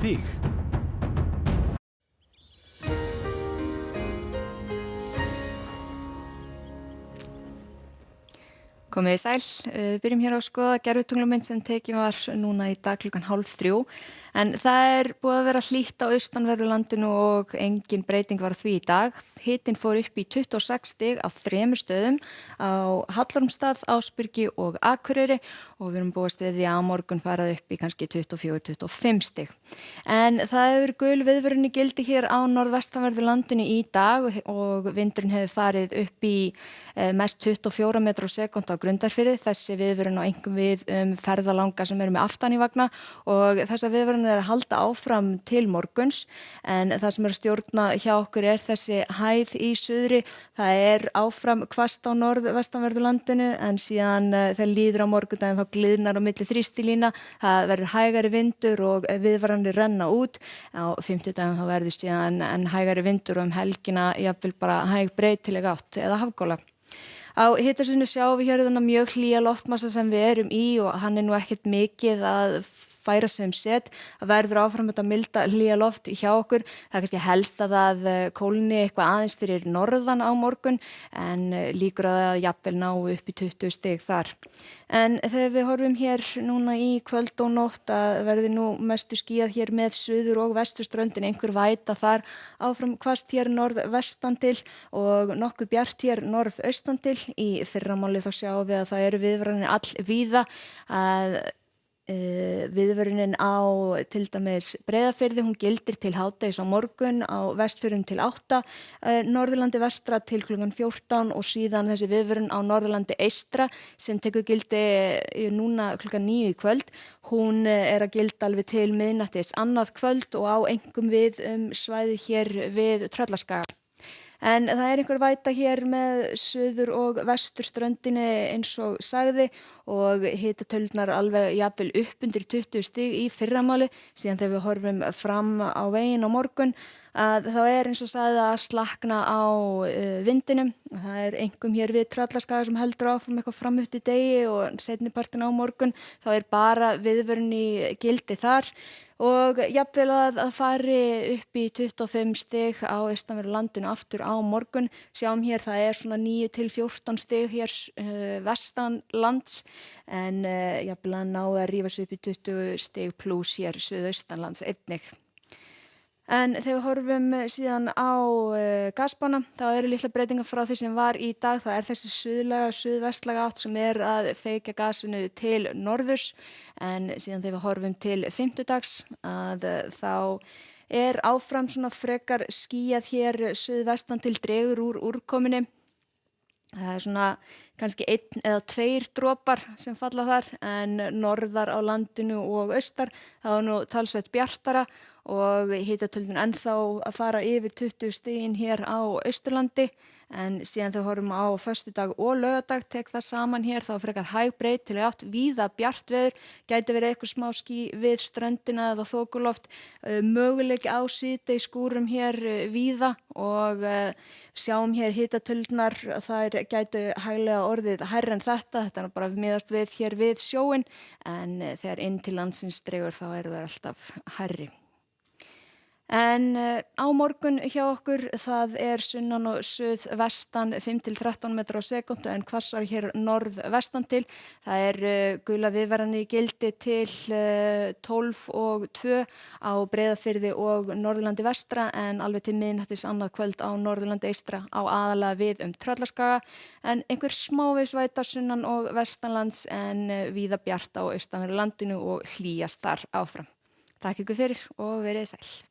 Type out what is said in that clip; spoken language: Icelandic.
þig. Komið þið sæl, við byrjum hér á að skoða gervitunglumynd sem tekin var núna í dag klukkan 2:30. En það búið að vera hlýtt á austanverðu landinu og engin breyting var á því í dag. Hitinn fór upp í 26 stig á 3 stöðum á Hallormsstað, Ásbyrgi og Akureyri og við erum búist við því að á morgun farað upp í kannski 24-25 stig. En það hefur gul viðvörun í gildi hér á norðvestanverðu landinu í dag og vindurinn hefur farið upp í mest 24 metra á sekúndu á Grundarfirði. Þessi viðvörun á einkum við ferðalanga sem eru með aftan í vagna og þessa viðvörun að halda áfram til morguns en það sem að stjórna hjá okkur þessi hæð í suðri. Það áfram hvasst á norðvestanverðu landinu en síðan þegar líður á morgundaginn þá gliðnar á milli þrýstilína. Það verður hægari vindur og viðvaranir renna út. Á fimmtudaginn þá verður síðan hægari vindur og helgina jafnvel bara hæg breytileg átt eða hafgola. Á hitasvæðinu sjáum við hér þennan mjög hlýja loftmassa sem við erum í og hann nú ekkert mikið að færa sig set. Það verður áfram þetta milda hlýja loft hjá okkur. Það kannski helst að það kólni eitthvað aðeins fyrir norðan á morgun en líkur að það jafnvel ná upp í 20 stig þar. En þegar við horfum hér núna í kvöld og nótt að verði nú mestu skýjað hér með suður og vesturströndin, einhver væta þar, áfram hvasst hér norðvestan til og nokkuð bjart hér norðaustan til. Í fyrramáli þá sjáum við að það eru viðvaranir allvíða að viðvörunin á til dæmis Breiðafirði, hún gildir til hádegis á morgun, á Vestfjörðum til 8, Norðurlandi vestra til klukkan 14 og síðan þessi viðvörun á Norðurlandi eystra sem tekur gildi núna klukkan 9 í kvöld. Hún að gilda alveg til miðnættis annað kvöld og á einkum við svæði hér við Tröllaskaga. En það einhver væta hér með suður og vesturströndinni eins og sagði og hitatölurnar alveg jafnvel upp undir 20 stig í fyrramáli. Síðan þegar við horfum fram á veginn á morgun að þá eins og sagði að slakna á vindinum. Það einkum hér við Tröllaskaga sem heldur áfram eitthvað fram eftir degi og seinnipartin á morgun. Þá bara viðvörun í gildi þar. Og jafnvel að fari upp í 25 stig á austanverðu landinu aftur á morgun. Sjáum hér það svona 9-14 stig hér vestanlands en jafnvel að ná að rífa sig upp í 20 stig pluss hér suðaustanlands einnig. En þegar við horfum síðan á gasbána, þá litla breytingar frá því sem var í dag. Það þessi suðvestlæga átt sem að feykja gasinu til norðurs. En síðan þegar við horfum til fimmtudags, að þá áfram svona frekar skýjað hér suðvestan til dregur úr úrkominni. Það svona kannski 1 eða 2 dropar sem falla þar en norðar á landinu og austar þá nú talsvert bjartara og hitatölurnar ennþá að fara yfir 20 stigin hér á Austurlandi en síðan þegar horfum á föstudag og laugardag tek það saman hér þá frekar hæg breytileg átt víða bjart veður, gæti verið eitthvað smá ský við ströndina eða þokuloft, möguleiki á síðdegis skúrum hér víða og sjáum hér hitatölurnar þær gætu hæglega orðið hærra en þetta er bara miðast við hér við sjóinn en þegar inn til landsins dregur þá þær alltaf hærri. En á morgun hjá okkur það sunnan og suðvestan 5-13 metra á sekúndu en hvassar hér norðvestan til. Það gula viðvaranir í gildi til 12 og 2 á Breiðafirði og Norðurlandi vestra en alveg til miðnættis annað kvöld á Norðurlandi eystra á aðalega við Tröllaskaga en einhver smávegis væta sunnan og vestanlands en víða bjart á austanverðu landinu og hlýjast þar áfram. Takk ykkur fyrir og verið sæl.